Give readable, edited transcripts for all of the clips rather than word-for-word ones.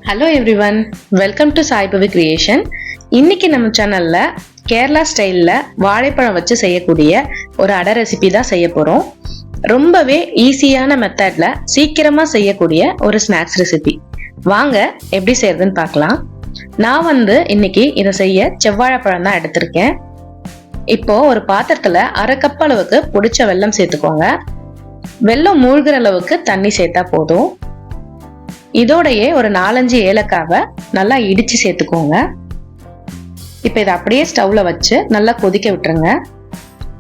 Hello everyone, welcome to Sai Pavi Creation. இன்னைக்கு நம்ம சேனல்ல கேரளா ஸ்டைல்ல வாழைப்பழம் வச்சு செய்யக்கூடிய ஒரு அடை ரெசிபி தான் செய்ய போறோம். ரொம்பவே ஈஸியான மெத்தட்ல சீக்கிரமா செய்யக்கூடிய ஒரு ஸ்நாக்ஸ் ரெசிபி. வாங்க எப்படி செய்யறதுன்னு பார்க்கலாம். நான் இன்னைக்கு இதை செய்ய செவ்வாழைப்பழம் தான் எடுத்திருக்கேன். இப்போ ஒரு பாத்திரத்துல 1/2 கப் அளவுக்கு பொடிச்ச வெல்லம் சேர்த்துக்கோங்க. வெல்லம் மூழ்கிற அளவுக்கு தண்ணி சேர்த்தா போதும். இதோடையே ஒரு 4-5 ஏலக்காவை நல்லா இடிச்சு சேர்த்துக்கோங்க. இப்போ இதை அப்படியே ஸ்டவ்ல வச்சு நல்லா கொதிக்க விட்டுருங்க.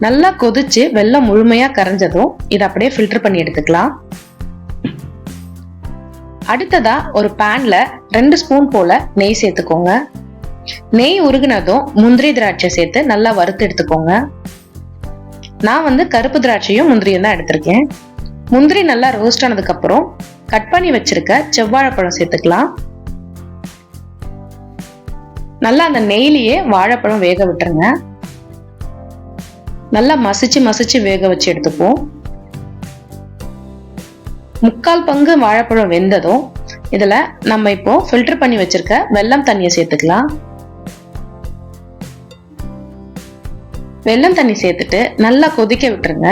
நல்லா கொதிச்சு வெல்லம் முழுமையா கரைஞ்சதும் இதை அப்படியே ஃபில்டர் பண்ணி எடுத்துக்கலாம். அடுத்ததா ஒரு பேன்ல 2 ஸ்பூன் போல நெய் சேர்த்துக்கோங்க. நெய் உருகுனதும் முந்திரி திராட்சை சேர்த்து நல்லா வறுத்து எடுத்துக்கோங்க. நான் கருப்பு திராட்சையும் முந்திரியும் தான் எடுத்திருக்கேன். முந்திரி நல்லா ரோஸ்ட் ஆனதுக்கு அப்புறம் கட் பண்ணி வச்சிருக்க செவ்வாழைப்பழம் சேர்த்துக்கலாம். நல்லா அந்த நெய்லியே வாழைப்பழம் வேக விட்டுருங்க. நல்லா மசிச்சு வேக வச்சு எடுத்துப்போம். 3/4 பங்கு வாழைப்பழம் வெந்ததும் இதுல நம்ம இப்போ ஃபில்டர் பண்ணி வச்சிருக்க வெல்லம் தண்ணியை சேர்த்துக்கலாம். வெல்லம் தண்ணி சேர்த்துட்டு நல்லா கொதிக்க விட்டுருங்க.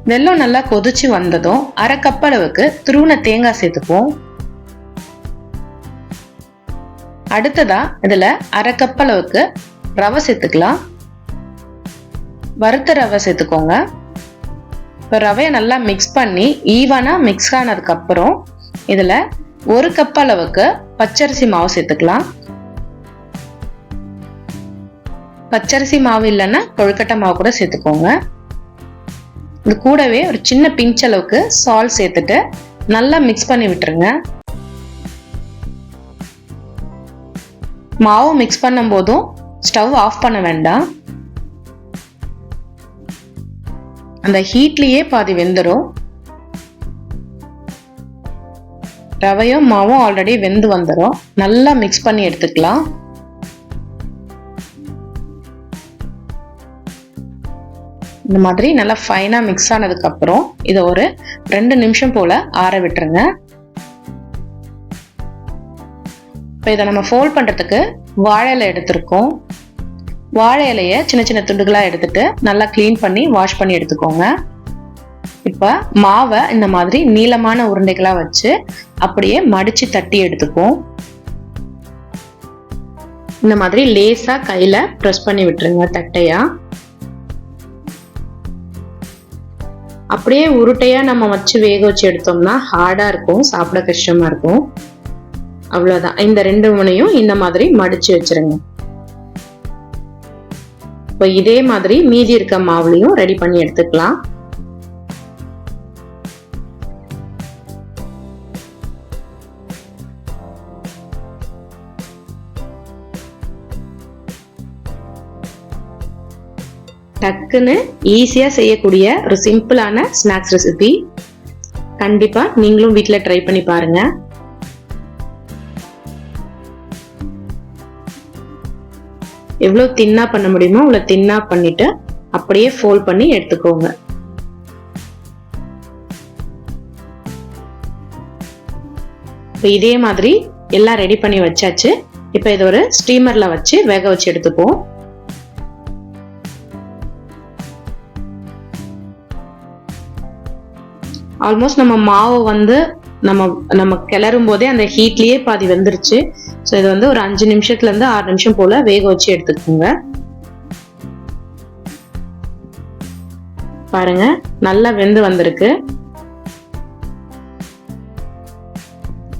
வெல்லம் நல்லா கொதிச்சு வந்ததும் 1/2 கப் அளவுக்கு துருவின தேங்காய் சேர்த்துப்போம். அடுத்ததா இதுல 1/2 கப் அளவுக்கு ரவை சேர்த்துக்கலாம். வறுத்த ரவை சேர்த்துக்கோங்க. இப்போ ரவையை நல்லா மிக்ஸ் பண்ணி ஈவனா மிக்ஸ் ஆனதுக்கு அப்புறம் இதுல 1 கப் அளவுக்கு பச்சரிசி மாவு சேர்த்துக்கலாம். பச்சரிசி மாவு இல்லைன்னா கொழுக்கட்டை மாவு கூட சேர்த்துக்கோங்க. இது கூடவே ஒரு சின்ன பிஞ்ச் அளவுக்கு சால்ட் சேர்த்துட்டு நல்லா மிக்ஸ் பண்ணி விட்டுருங்க. மாவு மிக்ஸ் பண்ணும் போதும் ஸ்டவ் ஆஃப் பண்ண வேண்டாம். அந்த ஹீட்லயே பாதி வெந்துடும். ரவையும் மாவும் ஆல்ரெடி வெந்து வந்துடும். நல்லா மிக்ஸ் பண்ணி எடுத்துக்கலாம். இந்த மாதிரி நல்லா ஃபைனா மிக்ஸ் ஆனதுக்கு அப்புறம் இதை ஒரு 2 நிமிஷம் போல ஆற விட்டுருங்க. இப்போ இதை நம்ம ஃபோல்ட் பண்றதுக்கு வாழை இலை எடுத்திருக்கோம். வாழை இலையை சின்ன சின்ன துண்டுகளா எடுத்துட்டு நல்லா கிளீன் பண்ணி வாஷ் பண்ணி எடுத்துக்கோங்க. இப்போ மாவை இந்த மாதிரி நீளமான உருண்டைகளா வச்சு அப்படியே மடிச்சு தட்டி எடுத்துப்போம். இந்த மாதிரி லேசா கையில ப்ரெஸ் பண்ணி விட்டுருங்க தட்டையா. அப்படியே உருட்டையா நம்ம வச்சு வேக வச்சு எடுத்தோம்னா ஹார்டா இருக்கும், சாப்பிட கஷ்டமா இருக்கும். அவ்வளவுதான். இந்த 2 முனையும் இந்த மாதிரி மடிச்சு வச்சிருங்க. இப்போ இதே மாதிரி மீதி இருக்க மாவுலையும் ரெடி பண்ணி எடுத்துக்கலாம். டக்குன்னு ஈஸியா செய்யக்கூடிய ஒரு சிம்பிளான ஸ்நாக்ஸ் ரெசிபி. கண்டிப்பா நீங்களும் வீட்ல ட்ரை பண்ணி பாருங்க. எவ்வளவு தின்னா பண்ண முடியுமோ அவ்வளவு தின்னா பண்ணிட்டு அப்படியே ஃபோல்ட் பண்ணி எடுத்துக்கோங்க. இப்போ இதே மாதிரி எல்லாம் ரெடி பண்ணி வச்சாச்சு. இப்போ இதை ஒரு ஸ்டீமர்ல வச்சு வேக வச்சு எடுத்துப்போம். ஆல்மோஸ்ட் நம்ம மாவு நம்ம கிளறும் போதே அந்த ஹீட்லயே பாதி வெந்துருச்சு. ஸோ இது ஒரு 5 நிமிஷத்துல இருந்து 6 நிமிஷம் போல வேக வச்சு எடுத்துக்கோங்க. பாருங்க நல்லா வெந்து வந்திருக்கு.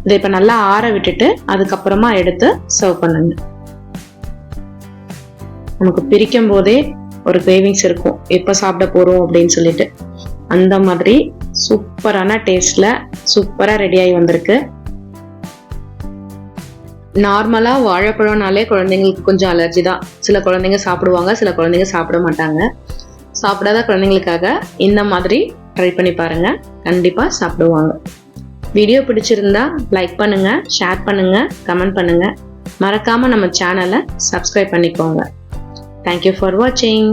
இதை இப்ப நல்லா ஆற விட்டுட்டு அதுக்கப்புறமா எடுத்து சர்வ் பண்ணுங்க. நமக்கு பிரிக்கும் போதே ஒரு கிரேவிங்ஸ் இருக்கும், எப்ப சாப்பிட போறோம் அப்படின்னு சொல்லிட்டு. அந்த மாதிரி சூப்பரான டேஸ்ட்ல சூப்பரா ரெடி ஆகி வந்திருக்கு. நார்மலா வாழைப்பழம்னாலே குழந்தைங்களுக்கு கொஞ்சம் அலர்ஜி தான். சில குழந்தைங்க சாப்பிடுவாங்க, சில குழந்தைங்க சாப்பிட மாட்டாங்க. சாப்பிடாத குழந்தைங்களுக்காக இந்த மாதிரி ட்ரை பண்ணி பாருங்க, கண்டிப்பா சாப்பிடுவாங்க. வீடியோ பிடிச்சிருந்தா லைக் பண்ணுங்க, ஷேர் பண்ணுங்க, கமெண்ட் பண்ணுங்க. மறக்காம நம்ம சேனலை சப்ஸ்கிரைப் பண்ணிக்கோங்க. தேங்க்யூ ஃபார் வாட்சிங்.